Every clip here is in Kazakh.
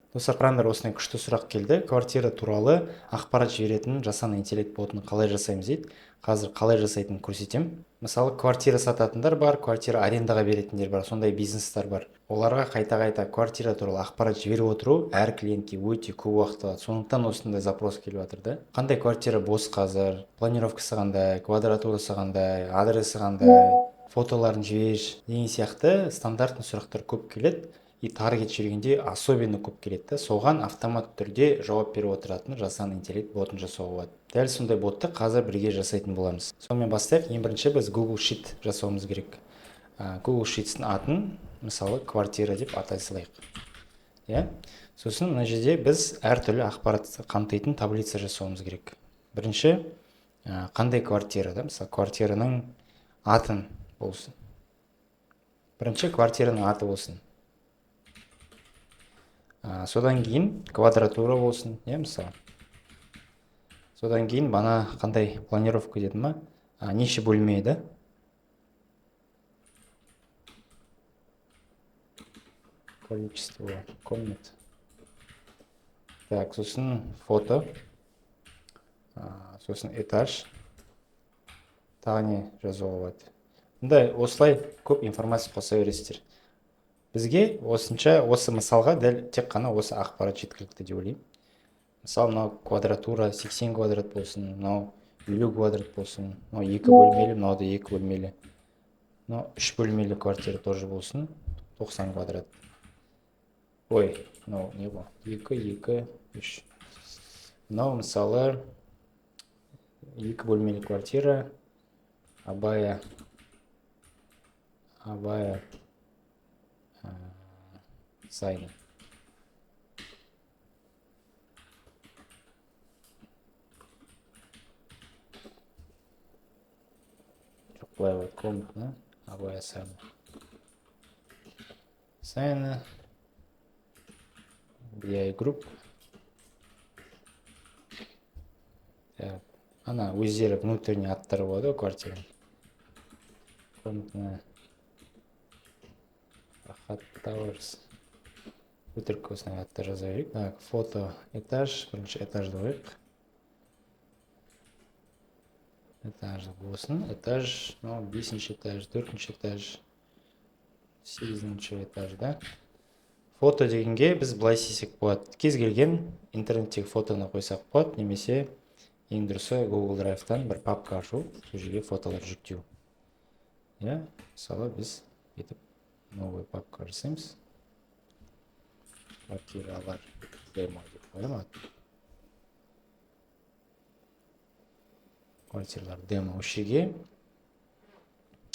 Достар, қараңдар, осындай күшті сұрақ келді. Квартира туралы ақпарат жіберетін жасанды интеллект ботын қалай жасаймыз дейді. Қазір қалай жасайтынын көрсетемін. Мысалы, квартира сататындар бар, квартира арендаға беретіндер бар, сондай бизнестер бар. Оларға қайта-қайта квартира туралы ақпарат жіберіп отыру әр клиентке өте көп уақыт алады. Сондықтан осындай запрос келіп жатыр да. Қандай квартира бос қазір, планировкасы қандай, квадратурасы қандай, адресі қандай, фотоларын жіберші деген сияқты стандартный сұрақтар көп келеді. И таргет жүргенде особенно көп келеді да, соған автомат түрде жауап беріп отыратын жасанды интеллект ботын жасауға болады. Дәл сондай ботты қазір бірге жасайтын боламыз. Сонымен бастайық. Ең бірінші біз Google Sheet жасауымыз керек. Google Sheets'in атын мысалы квартира деп атай салайық. Иә. Сосын мына жерде біз әртүрлі ақпарат қамтитын таблица жасауымыз керек. Бірінші қандай квартира да, мысалы квартираның атын болсын. Бірінші квартираның аты болсын. Содан кейін квадратура болсын, мысалы. Содан кейін бана қандай планировка дедім ма? Неше бөлме еді? Количество комнат. Так, сосын фото. Сосын этаж. Тағы не жазуға болады? Мұндай осылай көп информация қоса бересіздер. Бізге осы мысалға дәл тек қана осы ақпарат жеткілікті деп ойлаймын. Мысалы, мынау квадратура 80 квадрат болсын, мынау 50 квадрат болсын, мынау 2 бөлмелі, мынау да 2 бөлмелі. Мынау 3 бөлмелі квартира тоже болсын, 90 квадрат. Ой, мынау не бұл? 2, 2, 3. Мынау мысалы 2 бөлмелі квартира, Абая Сайны. Жоқ, былай болады, комнатны, Абая Сайны. Сайны. BI Group. Ана өздері внутренний аттары болады квартира. Комнатная. Рахат Towers. Өтірік осындай аттар жаза берейік. Так, фото этаж, бірінші этажды қойық. Этажды болсын. Этаж, 5-ші этаж, 4-ші этаж, 8-ші этаж, да? Фото дегенге біз былай істесек болады. Кез келген интернеттегі фотоны қойсақ болады, немесе ең дұрысы Google Drive-тан бір папка ашу, сол жерге фотолар жүктеу. Иә, мысалы біз етіп новый папка жасаймыз. Квартиралар демо деп қоямын. Квартиралар демо үшіге.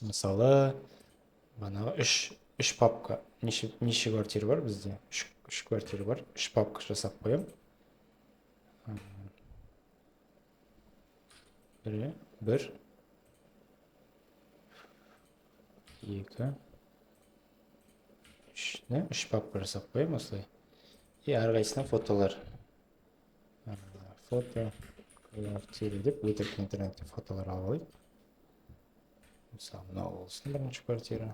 Мысалы, банағы үш папка. Неше квартира бар бізде? Үш квартира бар. Үш папка жасап қоям. Бір. 2. 3. Үш папка жасап қоям осылай. И әрқайсысына фотолар. Фото, квартира деп өтірік интернетте фотолар алып алайық. Мысалы, мынау болсын бірінші квартира.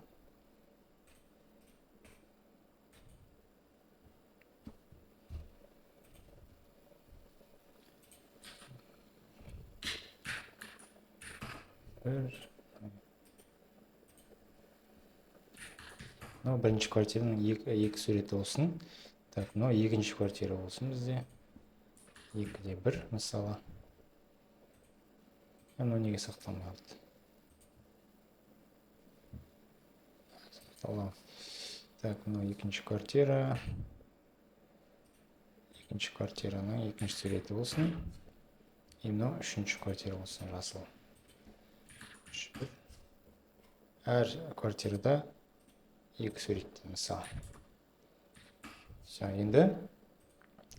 Мынау бірінші квартираның екі суреті болсын. Так, мынау екінші квартира болсын бізде. 2-де 1, мысалы. Мынау неге сақталмайды? Сақталам. Так, мынау екінші квартира. Екінші квартираның екінші суреті болсын. И мынау үшінші квартира болсын, жасыл. Әр квартирада екі суретті, мысалы. Енді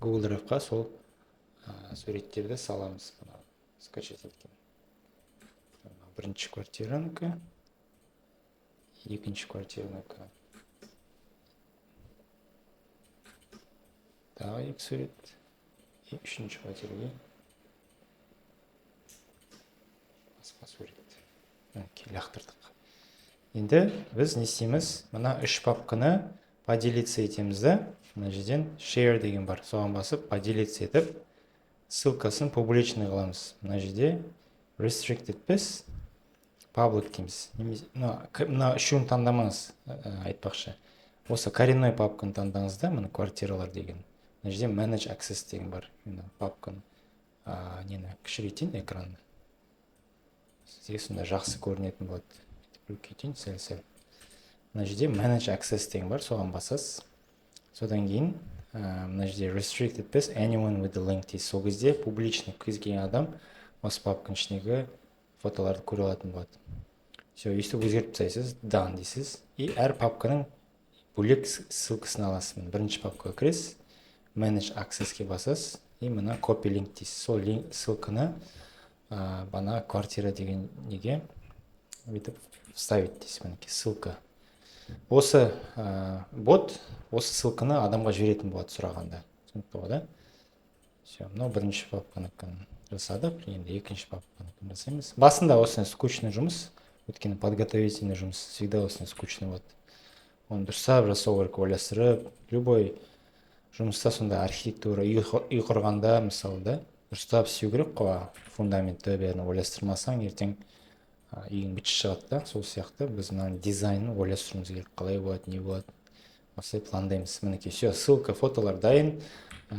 Google Drive-қа сол суреттерді саламыз. Скачать еткен. Бірінші квартираныкі, екінші квартираныкі. Тағы екі сурет. И үшінші квартираға басқа сурет. Келі ақтырдық. Енді біз не істейміз? Мына үш папканы поделиться етеміз да. мына жерден share деген бар, соған басып поделиться етіп ссылкасын публичный қыламыз. Мына жерде restricted біз public дейміз. Мына үшеуін таңдамаңыз, айтпақшы. Осы коренной папканы таңдаңыз да, мына квартиралар деген. Мына жерде manage access деген бар. Папканы нені кішірейтейін экранды. Сізге сонда жақсы көрінетін болады. Үлкейтейін сәл-сәл. Мына жерде manage access деген бар, соған басасыз. Содан кейін мына жерде restricted біз anyone with the link дейсіз. Сол кезде публичный кез келген адам осы папканың ішіндегі фотоларды көре алатын болады. Все, өйстіп өзгертіп тастайсыз, done дейсіз. И әр папканың бөлек ссылкасын аласыз. Бірінші папкаға кіресіз, manage accessке басасыз, и мына copy link дейсіз. Сол ссылканы бана квартира деген неге бүйтіп вставить дейсіз. Мінекей ссылка. Осы бот осы ссылканы адамға жіберетін болады сұрағанда. Түсінікті ғой, да? Все, мынау бірінші папканыкін жасадық, енді екінші папканыкін жасаймыз. Басында осындай скучный жұмыс, өйткені подготовительный жұмыс всегда осындай скучный болады. Оны дұрыстап жасау керек, ойластырып, любой жұмыста сонда архитектура, үй құрғанда мысалы, да, дұрыстап істеу керек қой, фундаментті бәрін ойластырмасаң, ертең үйің бітші шығады да, сол сияқты біз мына дизайнын ойластыруымыз керек, қалай болады, не болады. Осылай пландаймыз. Мінекей, все, ссылка, фотолар дайын,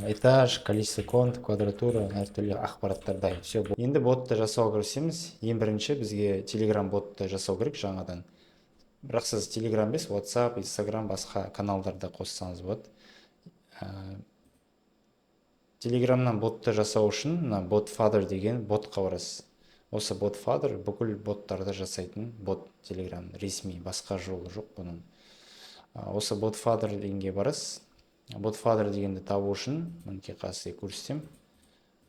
этаж, количество комнат, квадратура, әртүрлі ақпараттар дайын. Все. Енді ботты жасауға кірісеміз. Ең бірінші бізге Telegram ботты жасау керек жаңадан. Бірақ сіз Telegram емес, WhatsApp, Instagram, басқа каналдарда қоссаңыз болады. Телеграмнан ботты жасау үшін BotFather деген ботқа барасыз. Осы BotFather бүкіл боттарды жасайтын бот Telegram, ресми, басқа жолы жоқ бұның. Осы BotFather дегенге барасыз. BotFather дегенді табу үшін, мінекей қазір көрсетем.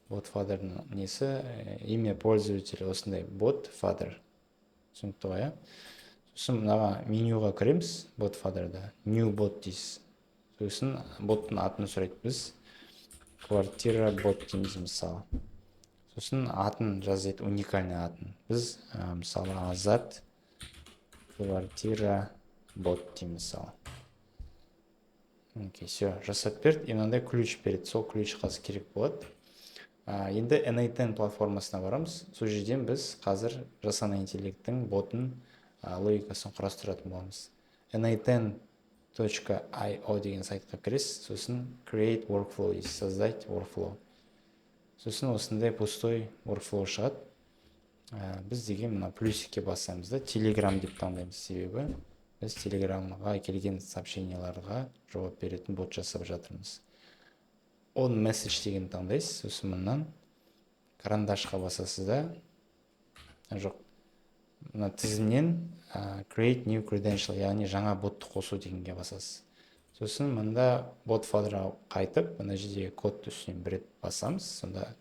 BotFather'ның несі, имя пользователя осындай BotFather. Түсінікті ғой, сосын мынаға менюға кіреміз, BotFather'да, New Bot дейсіз. Сосын боттың атын сұрайды біз. Квартира бот дейміз мысалы. Сосын атын жазайды, уникальный атын. Біз мысалы Азат квартира бот дейміз мысалы. Окей, все, жасап берді. И мынандай ключ береді. Сол ключ қазір керек болады. Енді N8 платформасына барамыз. Сол жерден біз қазір жасанды интеллекттің ботын логикасын құрастыратын боламыз. N8.io деген сайтқа кіресіз. Сосын create workflow дейсіз, создать workflow. Сосын осындай пустой workflow шығады. Біз деген мына плюсикке басамыз да, Telegram деп таңдаймыз, себебі біз Telegramға келген сообщенияларға жауап беретін бот жасап жатырмыз. On message деген таңдайсыз, сосын мыннан карандашқа басасыз да, жоқ, мына тізімнен create new credential, яғни жаңа ботты қосу дегенге басасыз. Сосын мында BotFather'a қайтып, мына жерде кодты үстінен бір рет басамыз, сонда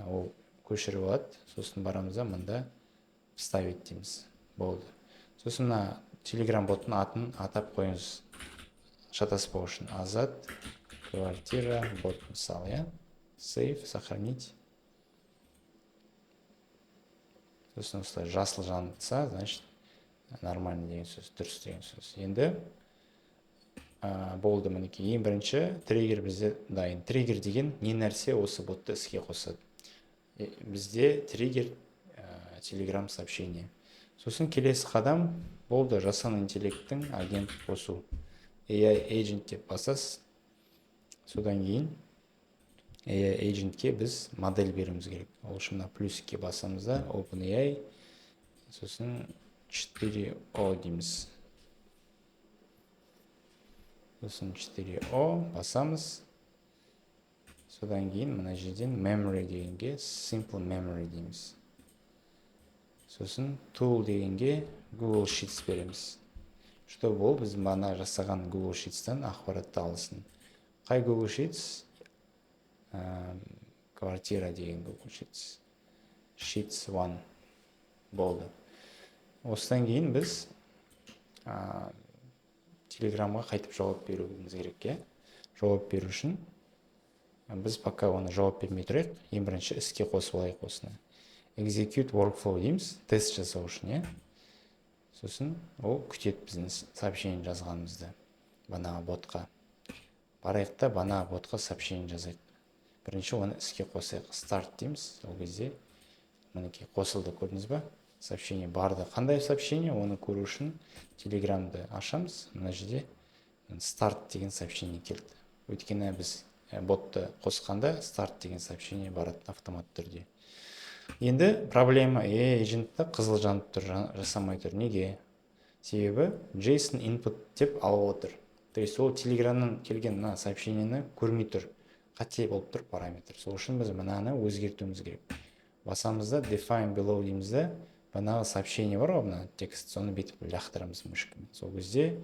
ол көшіріп алады. Сосын барамыз да, мында вставить дейміз. Болды. Сосын мына Telegram боттың атын атап қойыңыз, шатаспау үшін. Азат квартира бот мысалы, save, сохранить. Сосын осылай жасыл жанса, значит, нормально деген сөз, дұрыс деген сөз. Енді болды, мінекей. Ең бірінші триггер бізде дайын. Триггер деген не нәрсе осы ботты іске қосады. Бізде триггер Telegram сообщение. Сосын келесі қадам болды, жасанды интеллекттің агент қосу. AI agent деп басасыз. Содан кейін AI agentке біз модель беруіміз керек. Ол үшін мына плюске басамыз да, OpenAI, сосын 4O дейміз. Сосын 4O басамыз. Содан кейін мына жерден memory дегенге simple memory дейміз. Сосын tool дегенге Google Sheets береміз. Что бұл біз бана жасаған Google Sheets'тен ақпаратты алсын. Қай Google Sheets? Квартира деген Google Sheets. Sheets 1 болды. Осыдан кейін біз Telegramға қайтып жауап беруіміз керек. Жауап беру үшін біз пока оны жауап бермей тұрайық. Ең бірінші іске қосып алайық осыны. Execute workflow дейміз, тест жасау үшін. Сосын ол күтеді біздің сообщение жазғанымызды банаға ботқа. барайық та бана ботқа сообщение жазайық. Бірінші оны іске қосайық. Старт дейміз. Ол кезде мінекей қосылды, көрдіңіз ба? Сообщение барды. Қандай сообщение? Оны көру үшін Телеграмды ашамыз. Мына жерде старт деген сообщение келді. Өйткені біз ботты қосқанда старт деген сообщение барады автоматты түрде. Енді проблема agent'та қызыл жанып тұр, жасамай тұр. Неге? Себебі JSON input деп алып отыр. То есть ол Телеграмнан келген мына сообщениені көрмей тұр. Қате болып тұр параметр. Сол үшін біз мынаны өзгертуіміз керек. Басамыз да define below дейміз да, банағы сообщение бар ғой, мына текст, соны бетіп лақтырамыз мышкамен. Сол кезде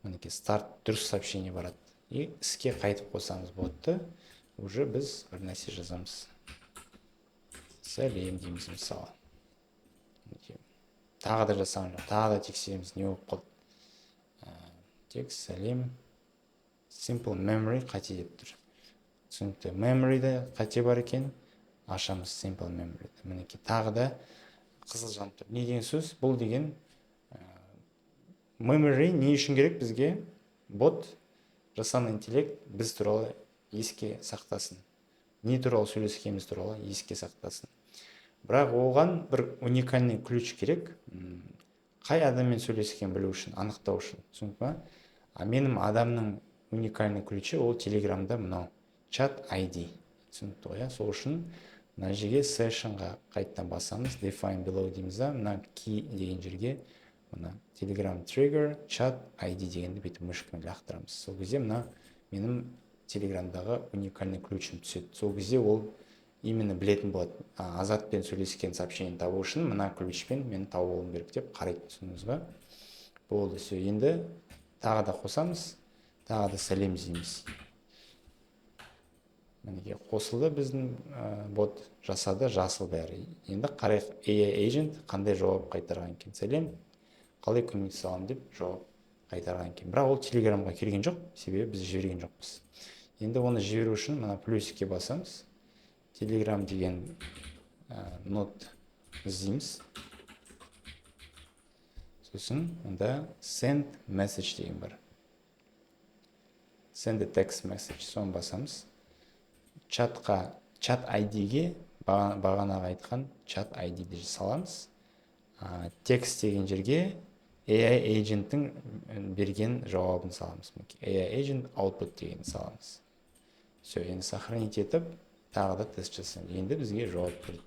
мінекей старт дұрыс сообщение барады. И іске қайтып қосамыз ботты, уже біз бір нәрсе жазамыз. Сәлем дейміз мысалы. Тағы да жасамыз, тағы да тексереміз, не болып қалды. Текст сәлем, simple memory қате деп тұр. Түсінікті, memory'де қате бар екен, ашамыз simple memory. Мінекей тағы да қызыл жанып тұр. Не деген сөз? Бұл деген memory не үшін керек бізге? Бот, жасанды интеллект біз туралы еске сақтасын. Не туралы сөйлескеніміз туралы еске сақтасын. Бірақ оған бір уникальный ключ керек. Қай адаммен сөйлескен білу үшін, анықтау үшін. Түсініп па? А менің адамның уникальный ключі ол Телеграмда мынау чат ID. Түсінікті ғой, сол үшін мына жерге sessionға қайттан басамыз, define below дейміз да, мына key деген жерге мына Telegram trigger chat ID дегенді бүйтіп мышкамен лақтырамыз. Сол кезде мына менің Телеграмдағы уникальный ключім түседі. Сол кезде ол именно білетін болады. Азатпен сөйлескен сообщение табу үшін мына ключпен мен тауып алуым керек деп қарайды, түсіндіңіз ба? Болды, все. Енді тағы да қосамыз, тағы да сәлем дейміз. Мінекей қосылды, біздің бот жасады, жасыл бәрі. Енді қарайық AI agent қандай жауап қайтарған екен. Сәлем, қалай көмек салам деп жауап қайтарған екен. Бірақ ол Телеграмға келген жоқ, себебі біз жіберген жоқпыз. Енді оны жіберу үшін мына плюске басамыз. Telegram деген нот іздейміз. Сосын онда send message деген бар. Send a text message. Соны басамыз. Чат ID-ге бағанаға айтқан чат ID-ді саламыз. Текст деген жерге AI agent'тің берген жауабын саламыз. AI agent output деген саламыз. Все, енді сохранить етіп, тағы да тест жасаймыз. Енді бізге жауап берді.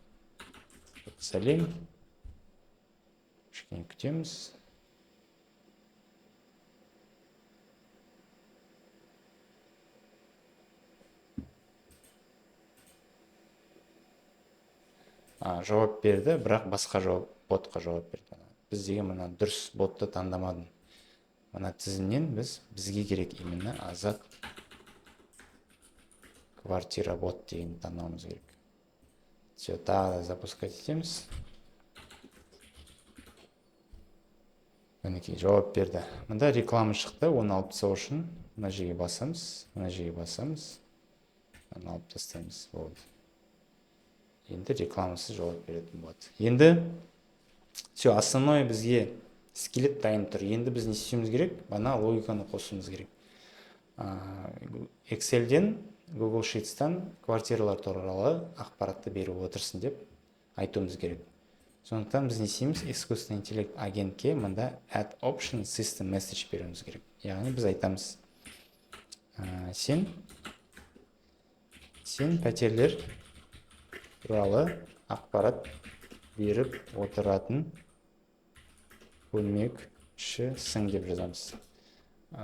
Сәлем. Кішкене күтеміз. Жауап берді, бірақ басқа ботқа жауап берді. Біз деген мына дұрыс ботты таңдамадым. Мына тізімнен бізге керек именно азат квартира бот деген таңдауымыз керек. Все, тағы да запускать етеміз. Мінекей жауап берді. Мында реклама шықты, оны алып тастау үшін мына жерге басамыз, мына жерге басамыз. Оны алып тастаймыз. Болды. Енді рекламасы жауап беретін болады. Енді все, основной бізге скелет дайын тұр. Енді біз не істеуіміз керек? Бана логиканы қосуымыз керек. Excel'ден, Google Sheets'тан квартиралар туралы ақпаратты беріп отырсын деп айтуымыз керек. Сондықтан біз не істейміз? Искусственный интеллект агентке мында add option system message беруіміз керек. Яғни біз айтамыз, сен пәтерлер туралы ақпарат беріп отыратын көмекшісің деп жазамыз.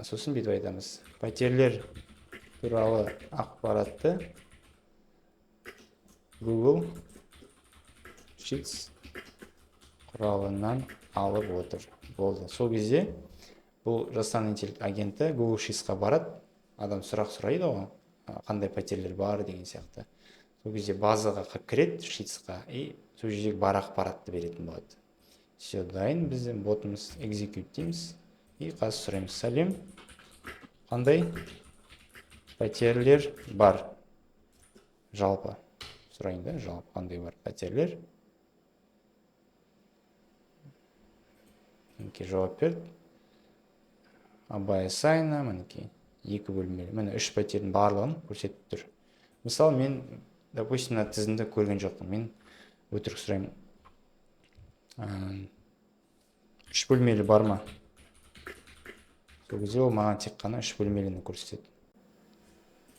Сосын бүйтіп айтамыз. Пәтерлер туралы ақпаратты Google Sheets құралынан алып отыр. Болды. Сол кезде бұл жасанды интеллект агенті Google Sheets'қа барады. Адам сұрақ сұрайды ғой, қандай пәтерлер бар деген сияқты. Сол кезде базаға кіреді Sheets'қа и сол жердегі бар ақпаратты беретін болады. Все, дайын, біздің ботымыз execute дейміз и қазір сұраймыз. Сәлем, қандай пәтерлер бар? Жалпы сұрайын да, жалпы қандай бар пәтерлер? Мінекей жауап берді. Абай сайна, мінекей 2 бөлмелі. Міне 3 пәтердің барлығын көрсетіп тұр. Мысалы мен, допустим, мына тізімді көрген жоқпын. Мен өтірік сұраймын. 3 бөлмелі бар ма? Сол кезде ол маған тек қана 3 бөлмеліні көрсетеді.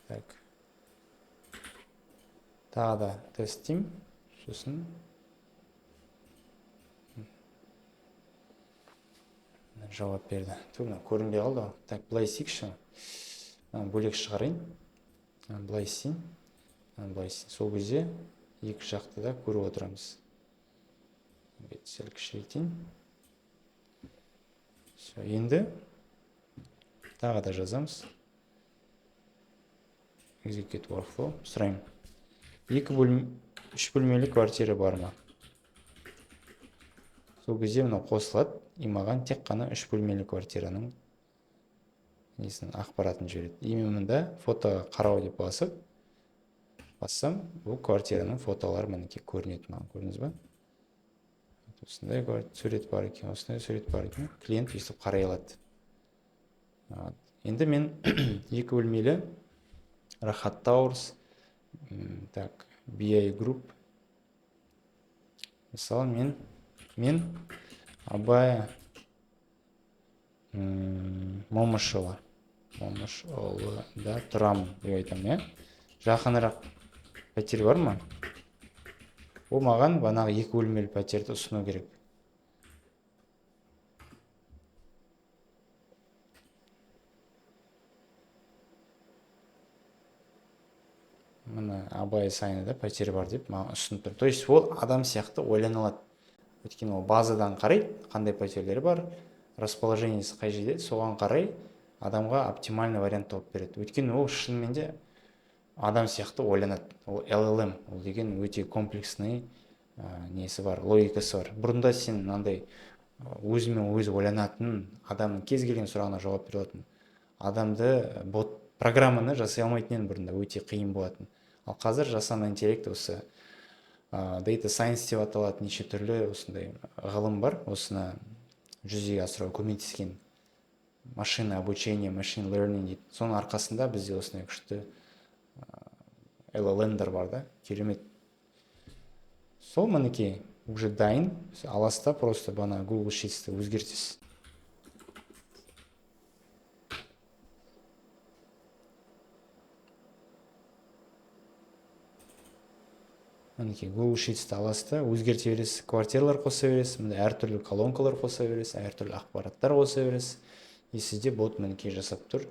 Так. Тағы да тестим. Сосын жауап берді. Мына көрінбей қалды. Так, былай істейікші. Бөлек шығарайын. Былай істейін. Сол кезде екі жақты да көріп отырамыз. Сәл кішірейтейін. Енді тағы да жазамыз. Execute workflow. Сұраймын. 3 бөлмелі квартира бар ма? Сол кезде мынау қосылады, и маған тек қана 3 бөлмелі квартираның ақпаратын жібереді. И мен мұнда фотоға қарау деп бассам, бұл квартираның фотолары мінекей көрінеді маған, көрдіңіз ба? Осындай сурет бар екен, осындай сурет бар екен. Клиент өйстіп қарай алады. Енді мен 2 бөлмелі Рахат Towers, так, BI Group. Мысалы мен Абай Момышұлы да тұрамын деп айтамын, жақынырақ пәтер бар ма? Ол маған банағы 2 бөлмелі пәтерді ұсыну керек. Мына Абай сайында пәтер бар деп маған ұсынып тұр. То есть ол адам сияқты ойлана алады. Өйткені ол базадан қарайды, қандай пәтерлері бар, расположениесі қай жерде, соған қарай адамға оптимальный вариант тауып береді. Өйткені ол шынымен де адам сияқты ойланады. Ол LLM, ол деген өте комплексный несі бар, логикасы бар. Бұрында сен мынандай өзімен өзі ойланатын, адамның кез келген сұрағына жауап бере алатын адамды, программаны жасай алмайтын еді бұрында, өте қиын болатын. Ал қазір жасанды интеллект осы Data Science деп аталатын неше түрлі осындай ғылым бар, осыны жүзеге асыруға көмектескен. Машина обучение, machine learning дейді. Соның арқасында бізде осындай күшті LLM-дар бар да, керемет. Сол мінекей уже дайын, аласта просто бана Google Sheets'ті өзгертесіз. Мінекей Google Sheets'ті аласта өзгерте бересіз, квартиралар қоса бересіз, мында әртүрлі колонкалар қоса бересіз, әртүрлі ақпараттар қоса бересіз. И сізде бот мінекей жасап тұр,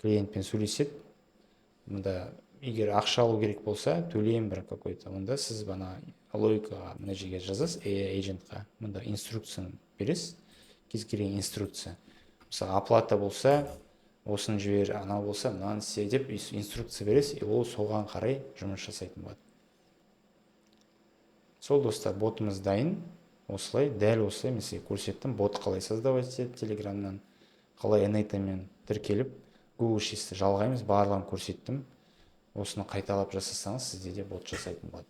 клиентпен сөйлеседі. Мында егер ақша алу керек болса, төлем бір какой-то, онда сіз бана логикаға мына жерге жазасыз, AI agentқа, мында инструкцияны бересіз, кез келген инструкция. Мысалы, оплата болса, осыны жібер, анау болса, мынаны істе деп инструкция бересіз, и ол соған қарай жұмыс жасайтын болады. Сол достар, ботымыз дайын. Осылай, дәл осылай мен сізге көрсеттім, бот қалай создавать етеді Телеграмнан, қалай Eneta-мен тіркеліп, Google Sheets'ті жалғаймыз, барлығын көрсеттім. Осыны қайталап жасасаңыз, сізде де бот жасайтын болады.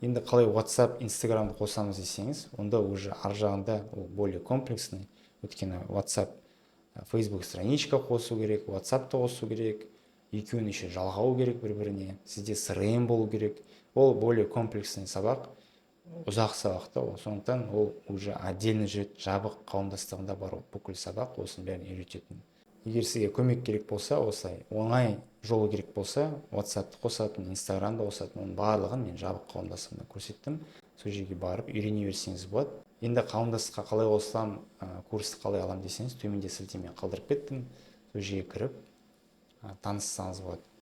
Енді қалай WhatsApp, Instagram'ды қосамыз десеңіз, онда уже ар жағында ол более комплексный. Өйткені WhatsApp, Facebook страничка қосу керек, WhatsApp-ты қосу керек, екеуін еще жалғау керек бір-біріне, сізде CRM болу керек. Ол более комплексный сабақ, ұзақ сабақта ол. Сондықтан ол уже отдельно жүреді, жабық қауымдастығында бар бүкіл сабақ, осының бәрін үйрететін. Егер сізге көмек керек болса, осылай оңай жолы керек болса, WhatsApp-ты қосатын, Instagram-да қосатын, оның барлығын мен жабық қауымдастығында көрсеттім. Сол жерге барып үйрене берсеңіз болады. Енді қауымдастыққа қалай қосылам, курсты қалай алам десеңіз, төменде сілтеме қалдырып кеттім. Сол жерге кіріп таныссаңыз болады.